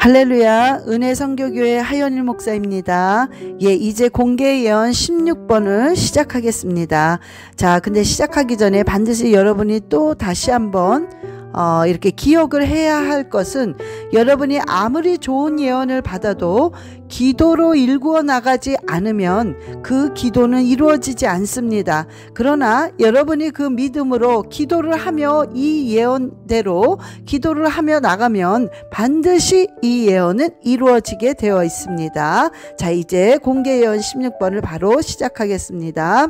할렐루야, 은혜 선교교회 하연일 목사입니다. 예, 이제 공개 예언 16번을 시작하겠습니다. 자, 근데 시작하기 전에 반드시 여러분이 또 다시 한번 이렇게 기억을 해야 할 것은, 여러분이 아무리 좋은 예언을 받아도 기도로 일구어 나가지 않으면 그 기도는 이루어지지 않습니다. 그러나 여러분이 그 믿음으로 기도를 하며 이 예언대로 기도를 하며 나가면 반드시 이 예언은 이루어지게 되어 있습니다. 자, 이제 공개 예언 16번을 바로 시작하겠습니다.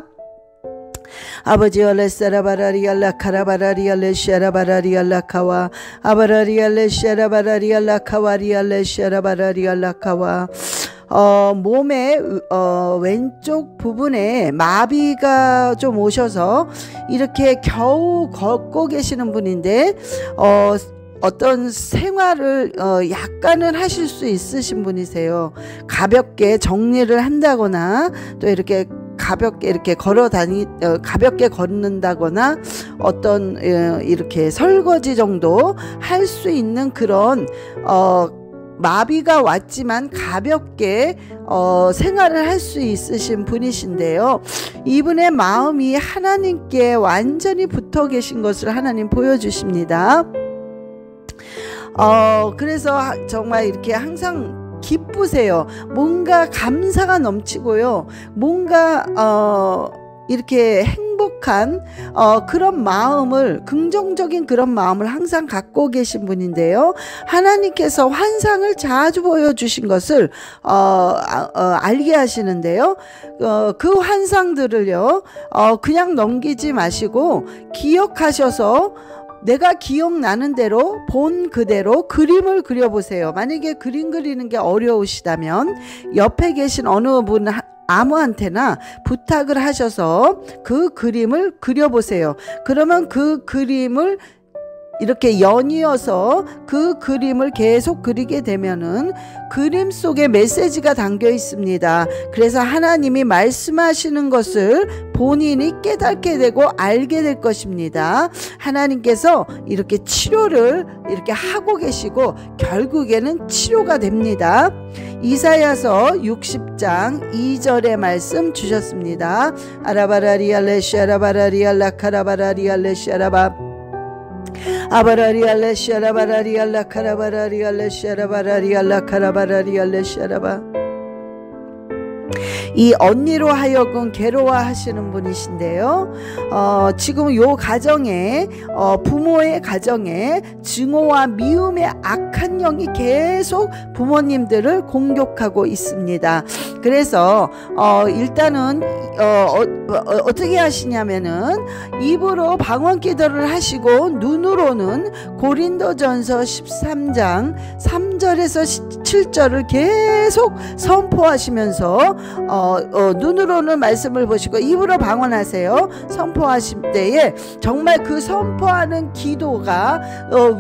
아버지 알레 사라바라리알라 카라바라리알레 샤라바라리알라카와 아바라리알레 샤라바라리알라카와리알레 샤라바라리알라카와 몸의 왼쪽 부분에 마비가 좀 오셔서 이렇게 겨우 걷고 계시는 분인데 어떤 생활을 약간은 하실 수 있으신 분이세요. 가볍게 정리를 한다거나 또 이렇게 가볍게 이렇게 가볍게 걷는다거나 어떤 이렇게 설거지 정도 할 수 있는 그런 마비가 왔지만 가볍게 생활을 할 수 있으신 분이신데요. 이분의 마음이 하나님께 완전히 붙어 계신 것을 하나님 보여주십니다. 그래서 정말 이렇게 항상 기쁘세요. 뭔가 감사가 넘치고요. 뭔가 이렇게 행복한 그런 마음을, 긍정적인 그런 마음을 항상 갖고 계신 분인데요. 하나님께서 환상을 자주 보여주신 것을 알게 하시는데요. 그 환상들을요 그냥 넘기지 마시고 기억하셔서 내가 기억나는 대로 본 그대로 그림을 그려보세요. 만약에 그림 그리는 게 어려우시다면 옆에 계신 어느 분 아무한테나 부탁을 하셔서 그 그림을 그려보세요. 그러면 그 그림을 이렇게 연이어서 그 그림을 계속 그리게 되면은 그림 속에 메시지가 담겨 있습니다. 그래서 하나님이 말씀하시는 것을 본인이 깨닫게 되고 알게 될 것입니다. 하나님께서 이렇게 치료를 이렇게 하고 계시고 결국에는 치료가 됩니다. 이사야서 60장 2절의 말씀 주셨습니다. 아라바라리알레 샤라바라리알라 카라바라리알레 샤라바 아바라리알레 샤라바라리알라 카라바라리알레 샤라바라리알라 카라바라리알레 샤라바. 이 언니로 하여금 괴로워하시는 분이신데요. 지금 요 가정에 부모의 가정에 증오와 미움의 악한 영이 계속 부모님들을 공격하고 있습니다. 그래서 일단은 어떻게 하시냐면은 입으로 방언 기도를 하시고 눈으로는 고린도전서 13장 3절에서 7절을 계속 선포하시면서 눈으로는 말씀을 보시고 입으로 방언하세요. 선포하실 때에 정말 그 선포하는 기도가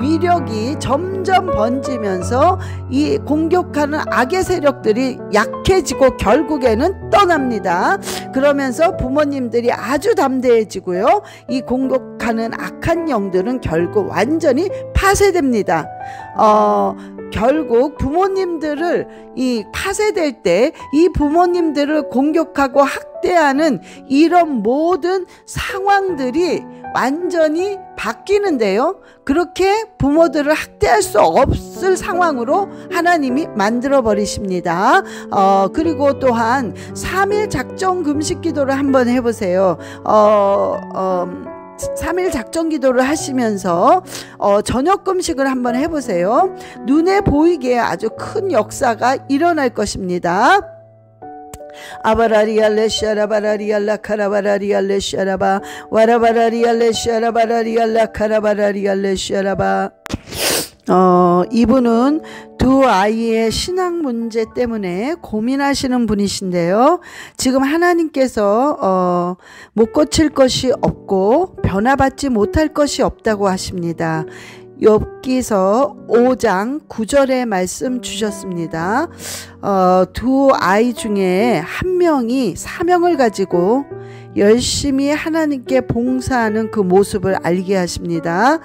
위력이 점점 번지면서 이 공격하는 악의 세력들이 약해지고 결국에는 떠납니다. 그러면서 부모님들이 아주 담대해지고요. 이 공격하는 악한 영들은 결국 완전히 파쇄됩니다. 결국 부모님들을 이 파쇄될 때 이 부모님들을 공격하고 학대하는 이런 모든 상황들이 완전히 바뀌는데요. 그렇게 부모들을 학대할 수 없을 상황으로 하나님이 만들어 버리십니다. 그리고 또한 3일 작정 금식 기도를 한번 해보세요. 3일 작정 기도를 하시면서 저녁 금식을 한번 해보세요. 눈에 보이게 아주 큰 역사가 일어날 것입니다. 아바라리알레 샤라바라리알라 카라바라리알레 샤라바 와라바라리알레 샤라바라리알라 카라바라리알레 샤라바. 이분은 두 아이의 신앙 문제 때문에 고민하시는 분이신데요. 지금 하나님께서 못 고칠 것이 없고 변화받지 못할 것이 없다고 하십니다. 욥기서 5장 9절의 말씀 주셨습니다. 두 아이 중에 한 명이 사명을 가지고 열심히 하나님께 봉사하는 그 모습을 알게 하십니다.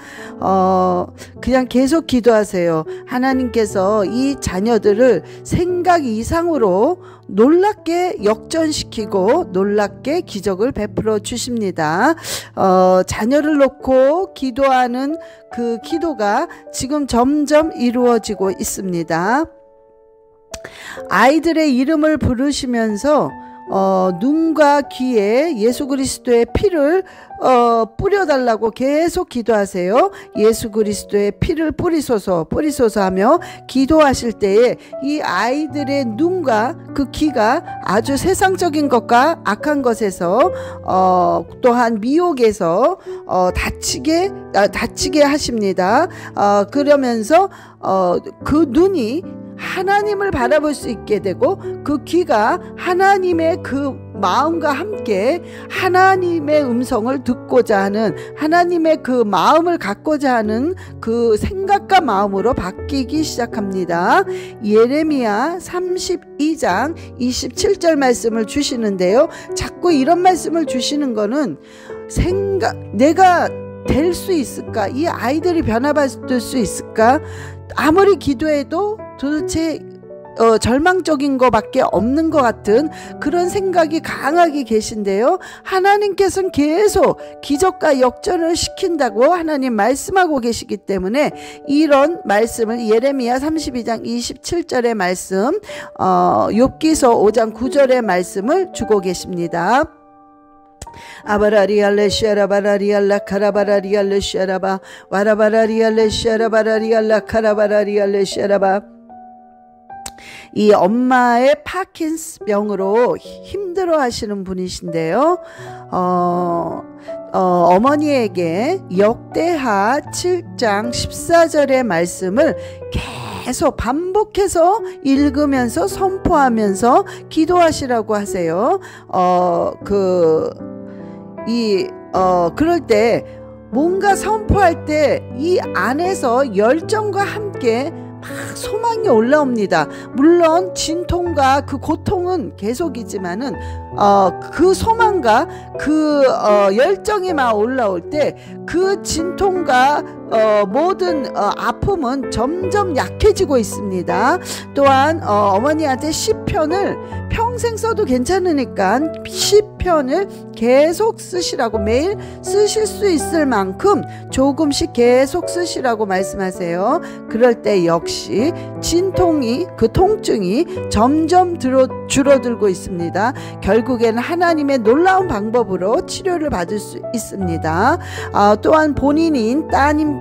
그냥 계속 기도하세요. 하나님께서 이 자녀들을 생각 이상으로 놀랍게 역전시키고 놀랍게 기적을 베풀어 주십니다. 자녀를 놓고 기도하는 그 기도가 지금 점점 이루어지고 있습니다. 아이들의 이름을 부르시면서 눈과 귀에 예수 그리스도의 피를 뿌려달라고 계속 기도하세요. 예수 그리스도의 피를 뿌리소서 하며 기도하실 때에 이 아이들의 눈과 그 귀가 아주 세상적인 것과 악한 것에서 또한 미혹에서 다치게 하십니다. 그러면서 그 눈이 하나님을 바라볼 수 있게 되고 그 귀가 하나님의 그 마음과 함께 하나님의 음성을 듣고자 하는 하나님의 그 마음을 갖고자 하는 그 생각과 마음으로 바뀌기 시작합니다. 예레미야 32장 27절 말씀을 주시는데요. 자꾸 이런 말씀을 주시는 거는 내가 될 수 있을까? 이 아이들이 변화받을 수 있을까? 아무리 기도해도 도대체 절망적인 것밖에 없는 것 같은 그런 생각이 강하게 계신데요. 하나님께서는 계속 기적과 역전을 시킨다고 하나님 말씀하고 계시기 때문에 이런 말씀을 예레미야 32장 27절의 말씀, 욥기서 5장 9절의 말씀을 주고 계십니다. 아바라리알레 샤라바라리알라 카라바라리알레 샤라바 와라바라리알레 샤라바라리알라 카라바라리알레 샤라바. 이 엄마의 파킨스병으로 힘들어 하시는 분이신데요. 어머니에게 역대하 7장 14절의 말씀을 계속 반복해서 읽으면서 선포하면서 기도하시라고 하세요. 그럴 때 뭔가 선포할 때 이 안에서 열정과 함께 막 소망이 올라옵니다. 물론 진통과 그 고통은 계속이지만은 그 소망과 그 열정이 막 올라올 때 그 진통과 모든 아픔은 점점 약해지고 있습니다. 또한 어머니한테 시편을 평생 써도 괜찮으니까 시편을 계속 쓰시라고, 매일 쓰실 수 있을 만큼 조금씩 계속 쓰시라고 말씀하세요. 그럴 때 역시 그 통증이 점점 줄어들고 있습니다. 결국에는 하나님의 놀라운 방법으로 치료를 받을 수 있습니다. 또한 본인인 따님은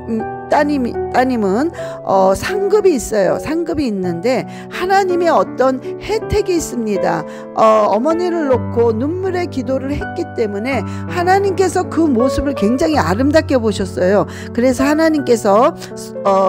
상급이 있어요. 상급이 있는데 하나님의 어떤 혜택이 있습니다. 어머니를 놓고 눈물의 기도를 했기 때문에 하나님께서 그 모습을 굉장히 아름답게 보셨어요. 그래서 하나님께서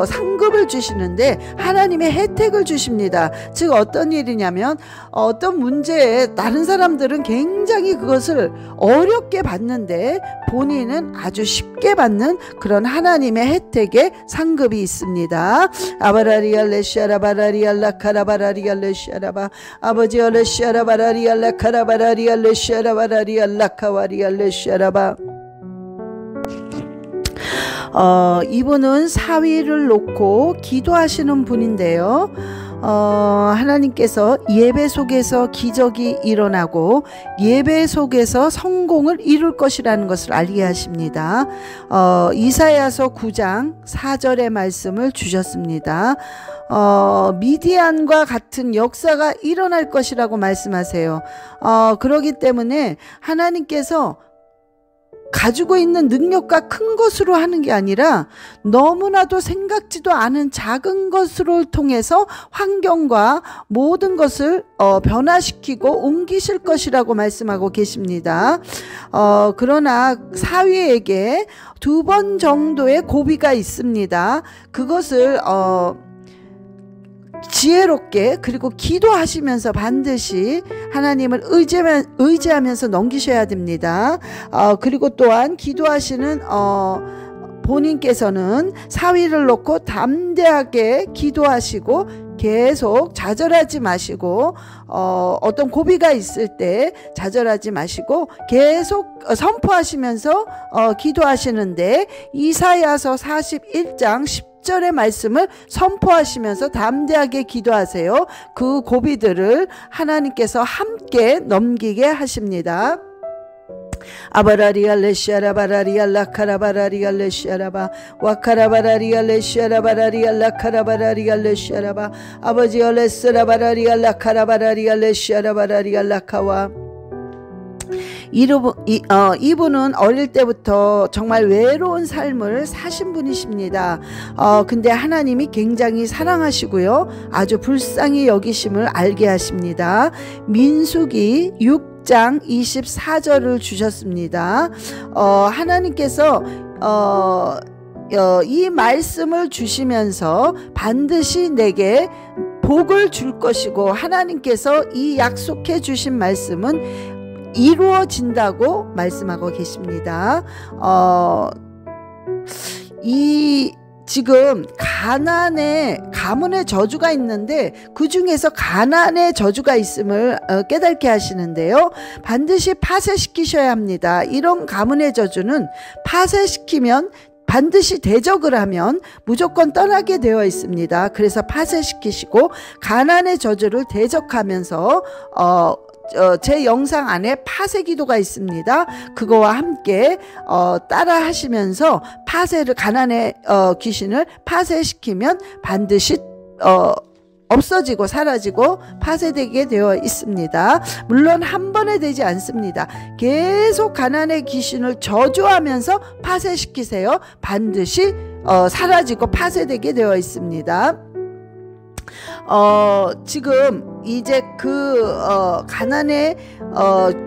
상급을 주시는데 하나님의 혜택을 주십니다. 즉 어떤 일이냐면 어떤 문제에 다른 사람들은 굉장히 그것을 어렵게 받는데 본인은 아주 쉽게 받는 그런 하나님의 혜택의 상급이 있습니다. 아바라리알레 샤라바라리알라 카라바라리알레 샤라바 아버지 얼레 샤라바라리알라 카라바라리알레 샤라바라리알라 카와리알레 샤라바. 이분은 사위를 놓고 기도하시는 분인데요. 하나님께서 예배 속에서 기적이 일어나고 예배 속에서 성공을 이룰 것이라는 것을 알게 하십니다. 이사야서 9장 4절의 말씀을 주셨습니다. 미디안과 같은 역사가 일어날 것이라고 말씀하세요. 그렇기 때문에 하나님께서 가지고 있는 능력과 큰 것으로 하는 게 아니라 너무나도 생각지도 않은 작은 것으로 통해서 환경과 모든 것을 변화시키고 옮기실 것이라고 말씀하고 계십니다. 그러나 사위에게 2번 정도의 고비가 있습니다. 그것을 지혜롭게 그리고 기도하시면서 반드시 하나님을 의지하면서 넘기셔야 됩니다. 그리고 또한 기도하시는 본인께서는 사위를 놓고 담대하게 기도하시고 계속 좌절하지 마시고 어떤 고비가 있을 때 좌절하지 마시고 계속 선포하시면서 기도하시는데 이사야서 41장 10절의 말씀을 선포하시면서 담대하게 기도하세요. 그 고비들을 하나님께서 함께 넘기게 하십니다. 아바라리알레시아라바라리알라카라바라리알레시아라바 와카라바라리알레시아라바라리알라카라바라리알레시아라바 아버지 얼레스라바라리알라카라바라리알레시아라바라리알라카와 이분은 어릴 때부터 정말 외로운 삶을 사신 분이십니다. 근데 하나님이 굉장히 사랑하시고요. 아주 불쌍히 여기심을 알게 하십니다. 민수기 6장 24절을 주셨습니다. 하나님께서 이 말씀을 주시면서 반드시 내게 복을 줄 것이고 하나님께서 이 약속해 주신 말씀은 이루어진다고 말씀하고 계십니다. 지금 가문의 저주가 있는데 그 중에서 가난의 저주가 있음을 깨닫게 하시는데요. 반드시 파쇄시키셔야 합니다. 이런 가문의 저주는 파쇄시키면 반드시 대적을 하면 무조건 떠나게 되어 있습니다. 그래서 파쇄시키시고 가난의 저주를 대적하면서 제 영상 안에 파쇄 기도가 있습니다. 그거와 함께 따라 하시면서 가난의 귀신을 파쇄시키면 반드시 없어지고 사라지고 파쇄되게 되어 있습니다. 물론 한 번에 되지 않습니다. 계속 가난의 귀신을 저주하면서 파쇄시키세요. 반드시 사라지고 파쇄되게 되어 있습니다. 지금 이제 가난의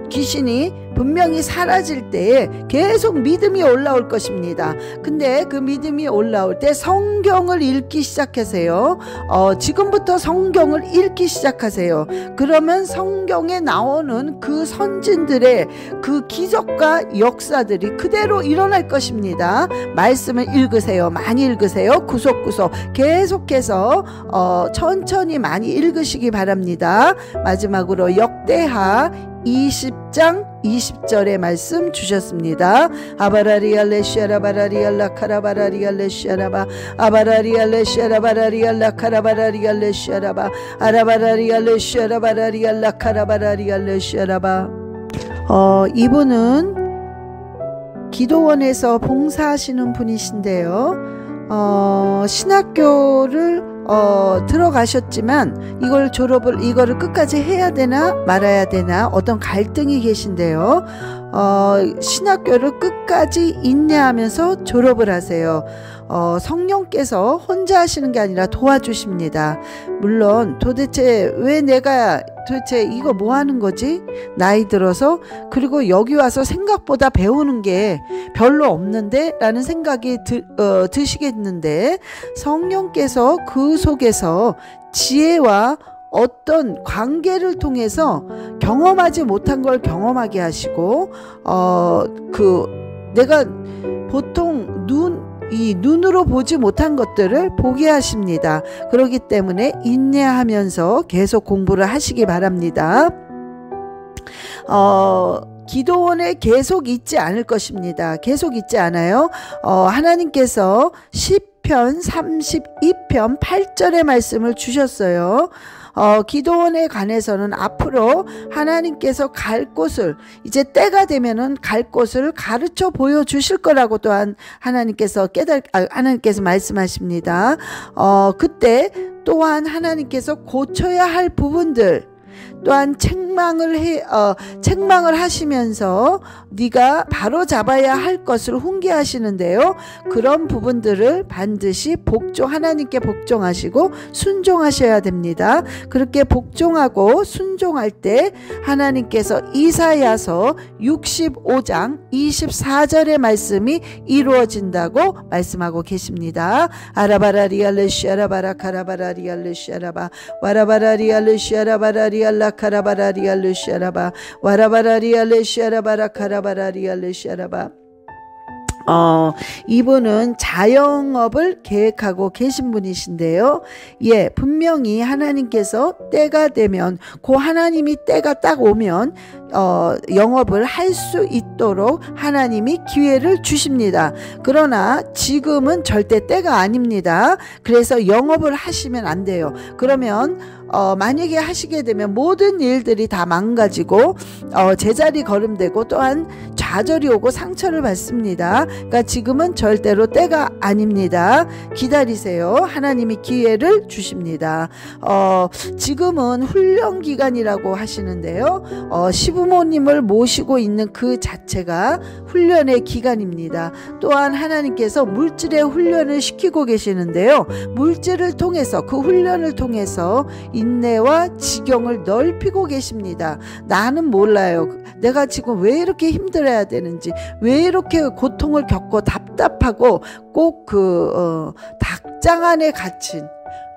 귀신이 분명히 사라질 때에 계속 믿음이 올라올 것입니다. 근데 그 믿음이 올라올 때 성경을 읽기 시작하세요. 지금부터 성경을 읽기 시작하세요. 그러면 성경에 나오는 그 선진들의 그 기적과 역사들이 그대로 일어날 것입니다. 말씀을 읽으세요. 많이 읽으세요. 구석구석 계속해서 천천히 많이 읽으시기 바랍니다. 마지막으로 역대하 20장 20절의 말씀 주셨습니다. 아바라리알레시아라바라리알라카라바라리알레시아라바 아바라리알레시아라바라리알라카라바라리알레시아라바 아라바라리알레시아라바라리알라카라바라리알레시아라바 이분은 기도원에서 봉사하시는 분이신데요. 신학교를 들어가셨지만 이거를 끝까지 해야 되나 말아야 되나 어떤 갈등이 계신데요. 신학교를 끝까지 인내하면서 졸업을 하세요. 성령께서 혼자 하시는 게 아니라 도와주십니다. 물론 도대체 이거 뭐 하는 거지? 나이 들어서 그리고 여기 와서 생각보다 배우는 게 별로 없는데 라는 생각이 드시겠는데 성령께서 그 속에서 지혜와 어떤 관계를 통해서 경험하지 못한 걸 경험하게 하시고 내가 보통 눈으로 보지 못한 것들을 보게 하십니다. 그렇기 때문에 인내하면서 계속 공부를 하시기 바랍니다. 기도원에 계속 있지 않을 것입니다. 계속 있지 않아요. 하나님께서 시편 32편 8절의 말씀을 주셨어요. 기도원에 관해서는 앞으로 하나님께서 갈 곳을 이제 때가 되면은 갈 곳을 가르쳐 보여주실 거라고 또한 하나님께서 말씀하십니다. 그때 또한 하나님께서 고쳐야 할 부분들 또한 책망을 하시면서 네가 바로 잡아야 할 것을 훈계하시는데요. 그런 부분들을 반드시 하나님께 복종하시고 순종하셔야 됩니다. 그렇게 복종하고 순종할 때 하나님께서 이사야서 65장 24절의 말씀이 이루어진다고 말씀하고 계십니다. 아라바라리알레시아라바라카라바라리알레시아라바 와라바라리알레시아라바라리알라카라바라리알레시아라바 와라바라리알레시아라바라카라바라리알레시아라바 이분은 자영업을 계획하고 계신 분이신데요. 예, 분명히 하나님께서 때가 되면, 하나님이 때가 딱 오면 영업을 할 수 있도록 하나님이 기회를 주십니다. 그러나 지금은 절대 때가 아닙니다. 그래서 영업을 하시면 안 돼요. 그러면 만약에 하시게 되면 모든 일들이 다 망가지고 제자리 걸음되고 또한 좌절이 오고 상처를 받습니다. 그러니까 지금은 절대로 때가 아닙니다. 기다리세요. 하나님이 기회를 주십니다. 지금은 훈련 기간이라고 하시는데요. 시부모님을 모시고 있는 그 자체가 훈련의 기간입니다. 또한 하나님께서 물질의 훈련을 시키고 계시는데요. 물질을 통해서, 그 훈련을 통해서 인내와 지경을 넓히고 계십니다. 나는 몰라요. 내가 지금 왜 이렇게 힘들어야 되는지, 왜 이렇게 고통을 겪고 답답하고 꼭 닭장 안에 갇힌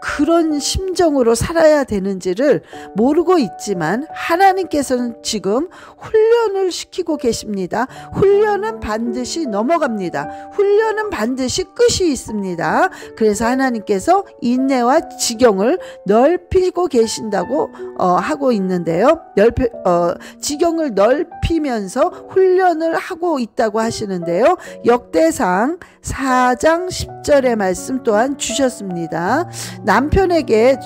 그런 심정으로 살아야 되는지를 모르고 있지만 하나님께서는 지금 훈련을 시키고 계십니다. 훈련은 반드시 넘어갑니다. 훈련은 반드시 끝이 있습니다. 그래서 하나님께서 인내와 지경을 넓히고 계신다고 하고 있는데요. 지경을 넓히면서 훈련을 하고 있다고 하시는데요. 역대상 4장 10절의 말씀 또한 주셨습니다. 남편에게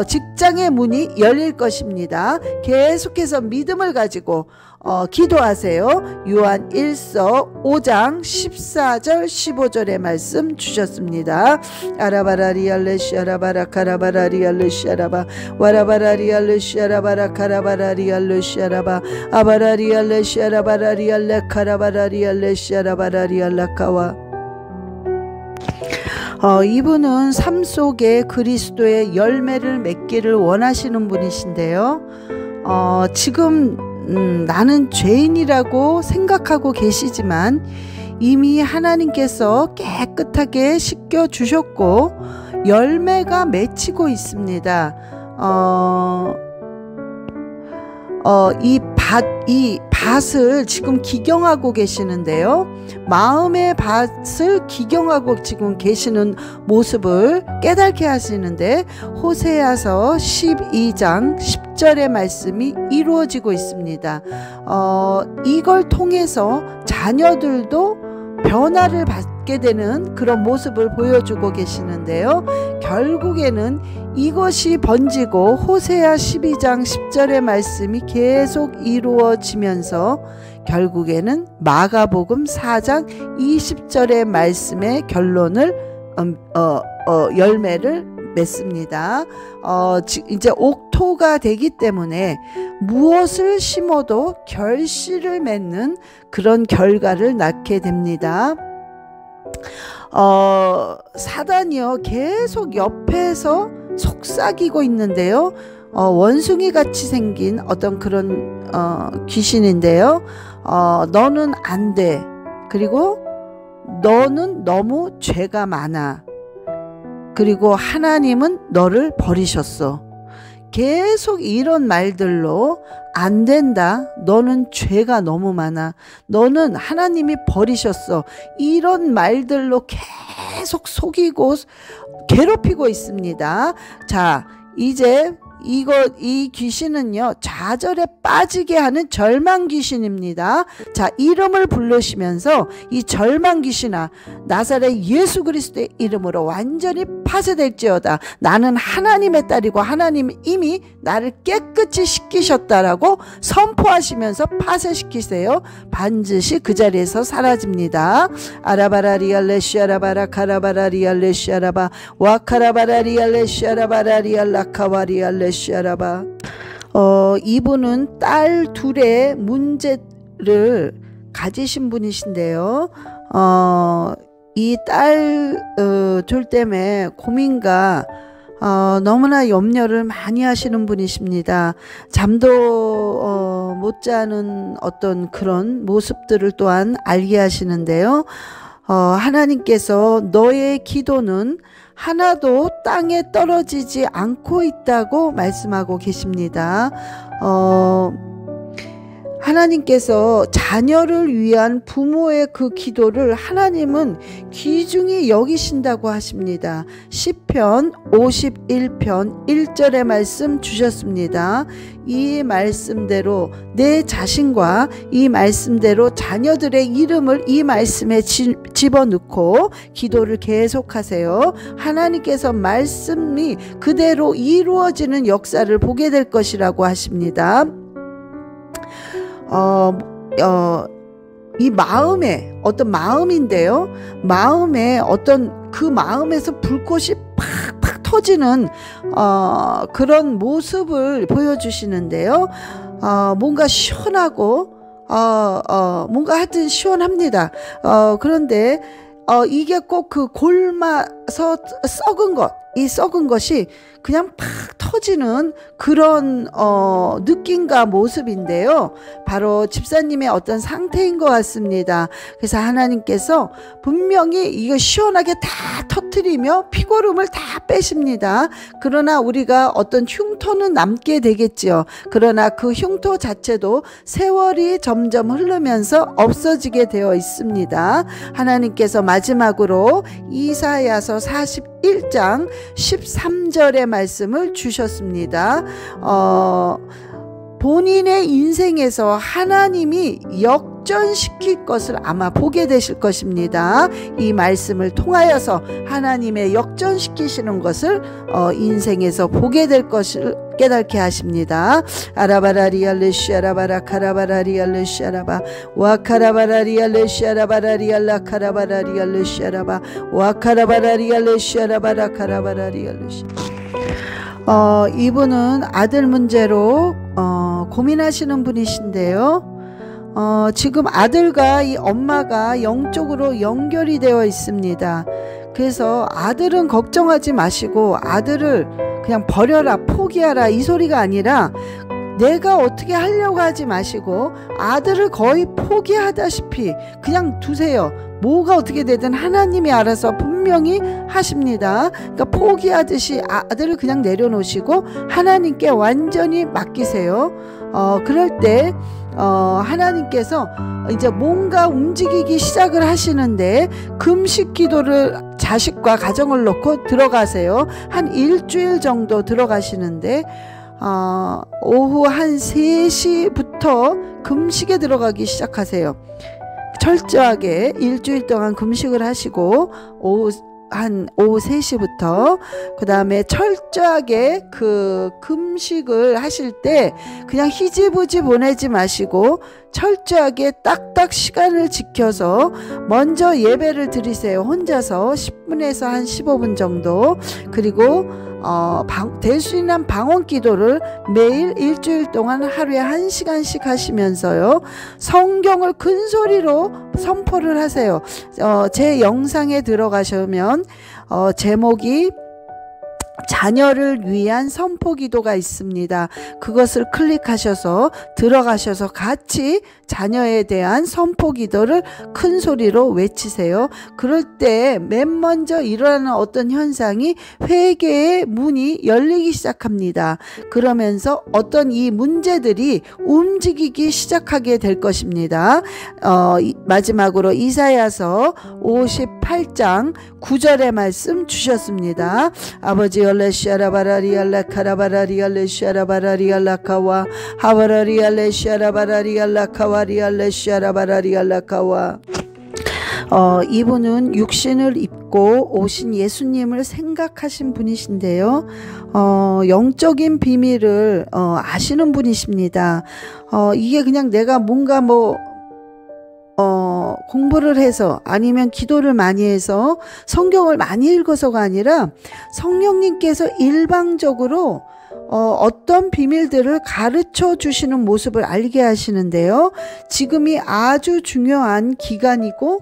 직장의 문이 열릴 것입니다. 계속해서 믿음을 가지고 기도하세요. 요한 1서 5장 14절 15절의 말씀 주셨습니다. 아라바라리알레시 아라바라 카라바라리알레시 아라바 와라바라리알레시 아라바라 카라바라리알레시 아라바 아바라리알레시 아라바라리알레 카라바라리알레시 아라바라리알라카와. 이분은 삶 속에 그리스도의 열매를 맺기를 원하시는 분이신데요. 지금 나는 죄인이라고 생각하고 계시지만 이미 하나님께서 깨끗하게 씻겨 주셨고 열매가 맺히고 있습니다. 이 밭을 지금 기경하고 계시는데요. 마음의 밭을 기경하고 지금 계시는 모습을 깨닫게 하시는데 호세아서 12장 10절의 말씀이 이루어지고 있습니다. 이걸 통해서 자녀들도 변화를 받게 되는 그런 모습을 보여주고 계시는데요. 결국에는 이것이 번지고 호세아 12장 10절의 말씀이 계속 이루어지면서 결국에는 마가복음 4장 20절의 말씀의 결론을 열매를 맺습니다. 이제 옥토가 되기 때문에 무엇을 심어도 결실을 맺는 그런 결과를 낳게 됩니다. 사단이요 계속 옆에서 속삭이고 있는데요. 원숭이 같이 생긴 어떤 그런 귀신인데요. 너는 안 돼. 그리고 너는 너무 죄가 많아. 그리고 하나님은 너를 버리셨어. 계속 이런 말들로 안 된다. 너는 죄가 너무 많아. 너는 하나님이 버리셨어. 이런 말들로 계속 속이고 괴롭히고 있습니다. 자, 이제 이 귀신은요 좌절에 빠지게 하는 절망 귀신입니다. 자, 이름을 부르시면서 이 절망 귀신아 나사렛 예수 그리스도의 이름으로 완전히 파쇄될지어다. 나는 하나님의 딸이고 하나님 이미 나를 깨끗이 씻기셨다라고 선포하시면서 파쇄시키세요. 반드시 그 자리에서 사라집니다. 아라바라리알레시 아라바라 카라바라리알레시 아라바 와카라바라리알레시 아라바라리알라카와리알레 시아라바. 이분은 딸 둘의 문제를 가지신 분이신데요. 이 딸 둘 때문에 고민과 너무나 염려를 많이 하시는 분이십니다. 잠도 못 자는 어떤 그런 모습들을 또한 알게 하시는데요. 하나님께서 너의 기도는 하나도 땅에 떨어지지 않고 있다고 말씀하고 계십니다. 하나님께서 자녀를 위한 부모의 그 기도를 하나님은 귀중히 여기신다고 하십니다. 시편 51편 1절의 말씀 주셨습니다. 이 말씀대로 내 자신과 이 말씀대로 자녀들의 이름을 이 말씀에 집어넣고 기도를 계속하세요. 하나님께서 말씀이 그대로 이루어지는 역사를 보게 될 것이라고 하십니다. 이 마음에 어떤 마음인데요. 마음에 어떤 그 마음에서 불꽃이 팍팍 터지는 그런 모습을 보여주시는데요. 뭔가 시원하고 뭔가 하여튼 시원합니다. 그런데 이게 꼭 그 골마서 썩은 것, 이 썩은 것이 그냥 팍 터지는 그런 느낌과 모습인데요. 바로 집사님의 어떤 상태인 것 같습니다. 그래서 하나님께서 분명히 이거 시원하게 다 터뜨리며 피고름을 다 빼십니다. 그러나 우리가 어떤 흉터는 남게 되겠지요. 그러나 그 흉터 자체도 세월이 점점 흐르면서 없어지게 되어 있습니다. 하나님께서 마지막으로 이사야서 41장 13절의 말씀을 주셨습니다. 본인의 인생에서 하나님이 역전시킬 것을 아마 보게 되실 것입니다. 이 말씀을 통하여서 하나님의 역전시키시는 것을 인생에서 보게 될 것을 깨닫게 하십니다. 아라바라리알레시아라바라 카라바라리알레시아라바 와카라바라리알레시아라바라리알라 카라바라리알레시아라바 와카라바라리알레시아라바라 카라바라리알레시. 이분은 아들 문제로 고민하시는 분이신데요. 지금 아들과 이 엄마가 영적으로 연결이 되어 있습니다. 그래서 아들은 걱정하지 마시고 아들을 그냥 버려라, 포기하라 이 소리가 아니라 내가 어떻게 하려고 하지 마시고 아들을 거의 포기하다시피 그냥 두세요. 뭐가 어떻게 되든 하나님이 알아서 분명히 하십니다. 그러니까 포기하듯이 아들을 그냥 내려놓으시고 하나님께 완전히 맡기세요. 그럴 때 하나님께서 이제 뭔가 움직이기 시작을 하시는데 금식 기도를 자식과 가정을 놓고 들어가세요. 한 일주일 정도 들어가시는데 오후 한 3시부터 금식에 들어가기 시작하세요. 철저하게 일주일 동안 금식을 하시고 오후 3시부터 그 다음에 철저하게 그 금식을 하실 때 그냥 희지부지 보내지 마시고 철저하게 딱딱 시간을 지켜서 먼저 예배를 드리세요. 혼자서 10분에서 한 15분 정도. 그리고 될 수 있는 방언 기도를 매일 일주일 동안 하루에 1시간씩 하시면서요. 성경을 큰 소리로 선포를 하세요. 제 영상에 들어가시면 제목이 자녀를 위한 선포 기도가 있습니다. 그것을 클릭하셔서 들어가셔서 같이 자녀에 대한 선포 기도를 큰 소리로 외치세요. 그럴 때 맨 먼저 일어나는 어떤 현상이 회개의 문이 열리기 시작합니다. 그러면서 어떤 이 문제들이 움직이기 시작하게 될 것입니다. 마지막으로 이사야서 58장 9절의 말씀 주셨습니다. 아버지 알레시아라바라리알라 카라바라리알레시아라바라리알라카와 하바라리알레시아라바라리알라카와리알레시아라바라리알라카와. 이분은 육신을 입고 오신 예수님을 생각하신 분이신데요. 영적인 비밀을 아시는 분이십니다. 이게 그냥 내가 뭔가 공부를 해서 아니면 기도를 많이 해서 성경을 많이 읽어서가 아니라 성령님께서 일방적으로 어떤 비밀들을 가르쳐 주시는 모습을 알게 하시는데요. 지금이 아주 중요한 기간이고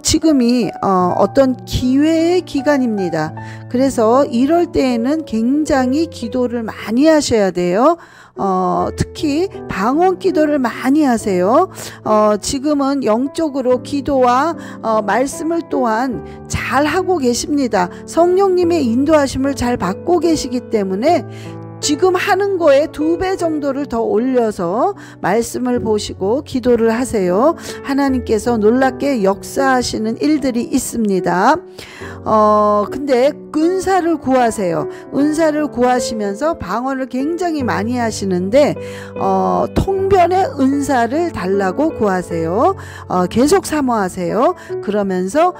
지금이 어떤 기회의 기간입니다. 그래서 이럴 때에는 굉장히 기도를 많이 하셔야 돼요. 특히 방언 기도를 많이 하세요. 지금은 영적으로 기도와 말씀을 또한 잘 하고 계십니다. 성령님의 인도하심을 잘 받고 계시기 때문에 지금 하는 거에 2배 정도를 더 올려서 말씀을 보시고 기도를 하세요. 하나님께서 놀랍게 역사하시는 일들이 있습니다. 근데 은사를 구하세요. 은사를 구하시면서 방언을 굉장히 많이 하시는데 통변의 은사를 달라고 구하세요. 계속 사모하세요. 그러면서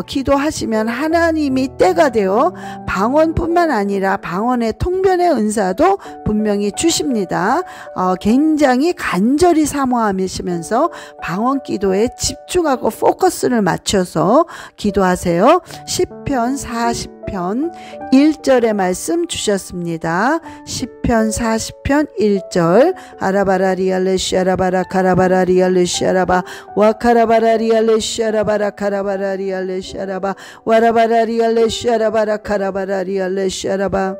기도하시면 하나님이 때가 되어 방언뿐만 아니라 방언의 통변의 은사도 분명히 주십니다. 굉장히 간절히 사모하시면서 방언 기도에 집중하고 포커스를 맞춰서 기도하세요. 시편 40편 1절의 말씀 주셨습니다. 시편 40편 1절 아라바라리알레시아라바라 카라바라리알레시아라바 와카라바라리알레시아라바라 카라바라리알레시아라바 와라바라리알레시아라바라 카라바라리알레시아라바.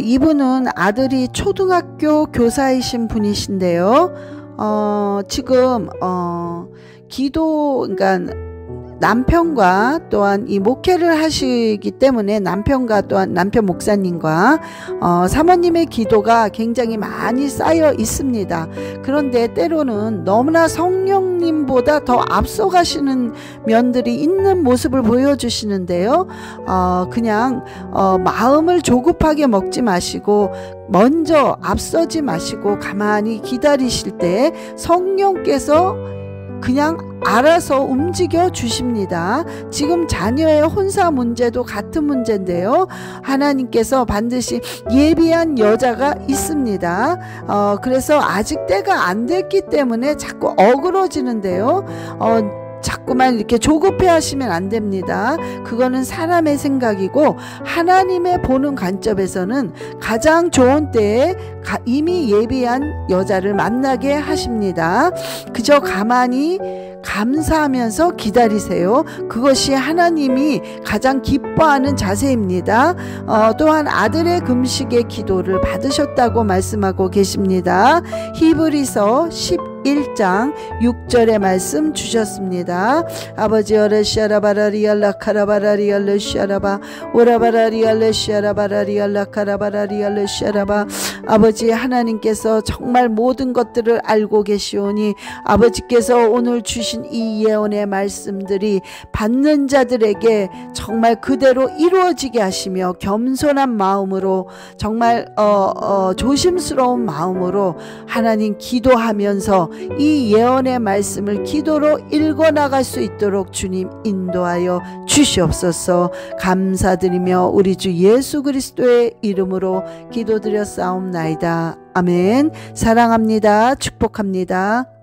이분은 아들이 초등학교 교사이신 분이신데요. 지금 그러니까 남편과 또한 이 목회를 하시기 때문에 남편과 또한 남편 목사님과 사모님의 기도가 굉장히 많이 쌓여 있습니다. 그런데 때로는 너무나 성령님보다 더 앞서가시는 면들이 있는 모습을 보여주시는데요. 그냥 마음을 조급하게 먹지 마시고 먼저 앞서지 마시고 가만히 기다리실 때 성령께서 그냥 알아서 움직여 주십니다. 지금 자녀의 혼사 문제도 같은 문제인데요. 하나님께서 반드시 예비한 여자가 있습니다. 그래서 아직 때가 안 됐기 때문에 자꾸 어그러지는데요. 자꾸만 이렇게 조급해 하시면 안 됩니다. 그거는 사람의 생각이고 하나님의 보는 관점에서는 가장 좋은 때에 이미 예비한 여자를 만나게 하십니다. 그저 가만히 감사하면서 기다리세요. 그것이 하나님이 가장 기뻐하는 자세입니다. 또한 아들의 금식의 기도를 받으셨다고 말씀하고 계십니다. 히브리서 11장 6절의 말씀 주셨습니다. 아버지 어레시아라바라리알라 카라바라리알레시아라바 오라바라리알레시아라바라리알라 카라바라리알레시아라바. 아버지 하나님께서 정말 모든 것들을 알고 계시오니 아버지께서 오늘 주신 이 예언의 말씀들이 받는 자들에게 정말 그대로 이루어지게 하시며 겸손한 마음으로 정말 조심스러운 마음으로 하나님 기도하면서 이 예언의 말씀을 기도로 읽어나갈 수 있도록 주님 인도하여 주시옵소서. 감사드리며 우리 주 예수 그리스도의 이름으로 기도드렸사옵나이다. 아멘. 사랑합니다. 축복합니다.